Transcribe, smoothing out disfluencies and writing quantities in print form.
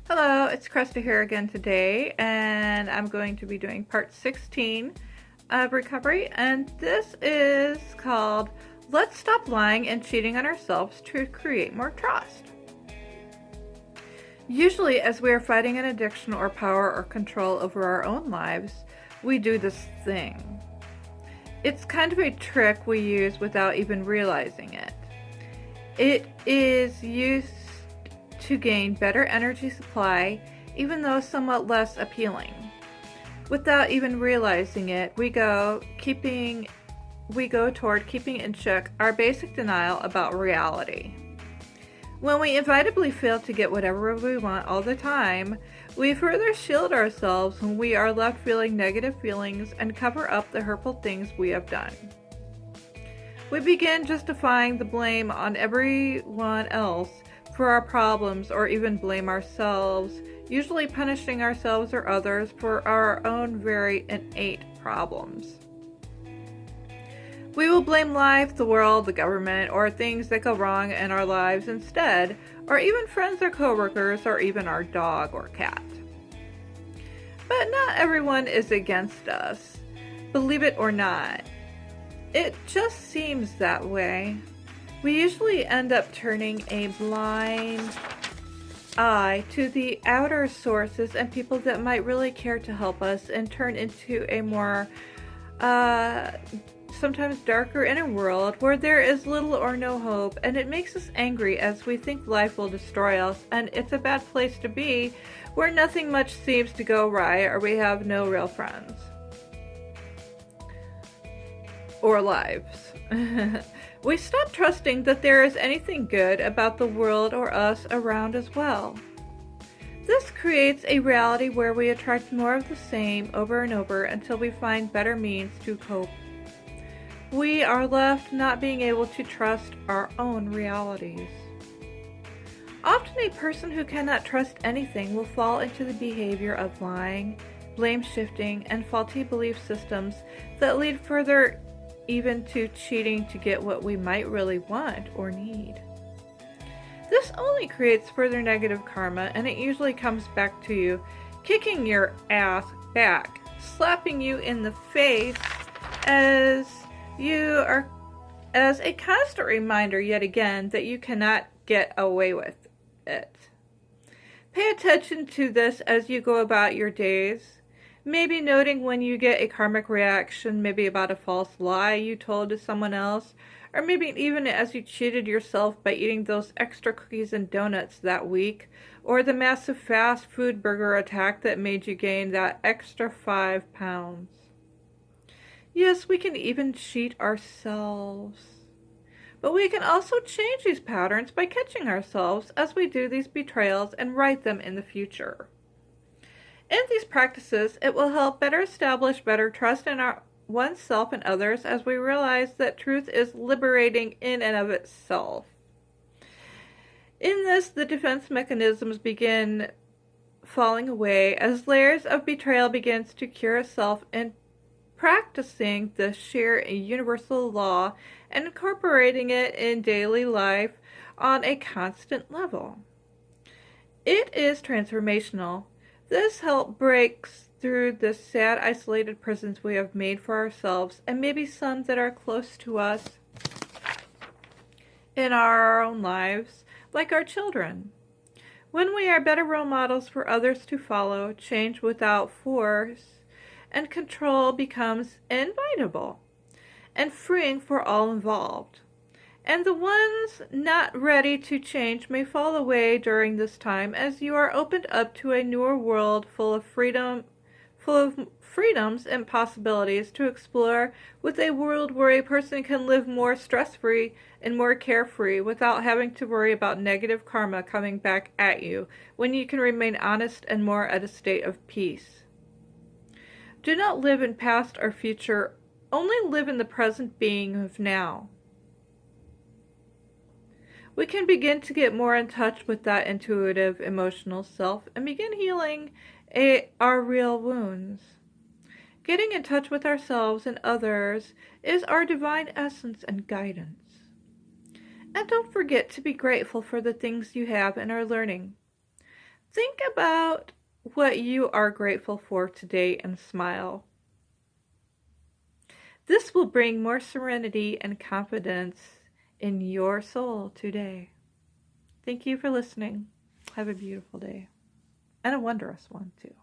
Hello, it's Krista here again today, and I'm going to be doing part 16 of recovery, and this is called Let's Stop Lying and Cheating on Ourselves to Create More Trust. Usually, as we are fighting an addiction or power or control over our own lives, we do this thing. It's kind of a trick we use without even realizing it. It is used to gain better energy supply, even though somewhat less appealing. Without even realizing it, we go toward keeping in check our basic denial about reality. When we inevitably fail to get whatever we want all the time, we further shield ourselves when we are left feeling negative feelings and cover up the hurtful things we have done. We begin justifying the blame on everyone else for our problems, or even blame ourselves, usually punishing ourselves or others for our own very innate problems. We will blame life, the world, the government, or things that go wrong in our lives instead, or even friends or coworkers, or even our dog or cat. But not everyone is against us, believe it or not. It just seems that way. We usually end up turning a blind eye to the outer sources and people that might really care to help us, and turn into a more sometimes darker inner world where there is little or no hope, and it makes us angry as we think life will destroy us, and it's a bad place to be where nothing much seems to go right, or we have no real friends or lives. We stop trusting that there is anything good about the world or us around as well. This creates a reality where we attract more of the same over and over until we find better means to cope. We are left not being able to trust our own realities. Often a person who cannot trust anything will fall into the behavior of lying, blame shifting, and faulty belief systems that lead further even to cheating to get what we might really want or need. This only creates further negative karma, and it usually comes back to you, kicking your ass back, slapping you in the face as a constant reminder yet again that you cannot get away with it. Pay attention to this as you go about your days. Maybe noting when you get a karmic reaction, maybe about a false lie you told to someone else, or maybe even as you cheated yourself by eating those extra cookies and donuts that week, or the massive fast food burger attack that made you gain that extra 5 pounds. Yes, we can even cheat ourselves. But we can also change these patterns by catching ourselves as we do these betrayals and right them in the future. In these practices, it will help better establish better trust in oneself and others, as we realize that truth is liberating in and of itself. In this, the defense mechanisms begin falling away as layers of betrayal begins to cure itself, in practicing the sheer universal law and incorporating it in daily life on a constant level. It is transformational. This help breaks through the sad, isolated prisons we have made for ourselves, and maybe some that are close to us in our own lives, like our children. When we are better role models for others to follow, change without force and control becomes inevitable and freeing for all involved. And the ones not ready to change may fall away during this time, as you are opened up to a newer world full of freedoms and possibilities to explore, with a world where a person can live more stress-free and more carefree without having to worry about negative karma coming back at you, when you can remain honest and more at a state of peace. Do not live in past or future, only live in the present being of now. We can begin to get more in touch with that intuitive, emotional self and begin healing our real wounds. Getting in touch with ourselves and others is our divine essence and guidance. And don't forget to be grateful for the things you have and are learning. Think about what you are grateful for today and smile. This will bring more serenity and confidence in your soul today. Thank you for listening. Have a beautiful day and a wondrous one, too.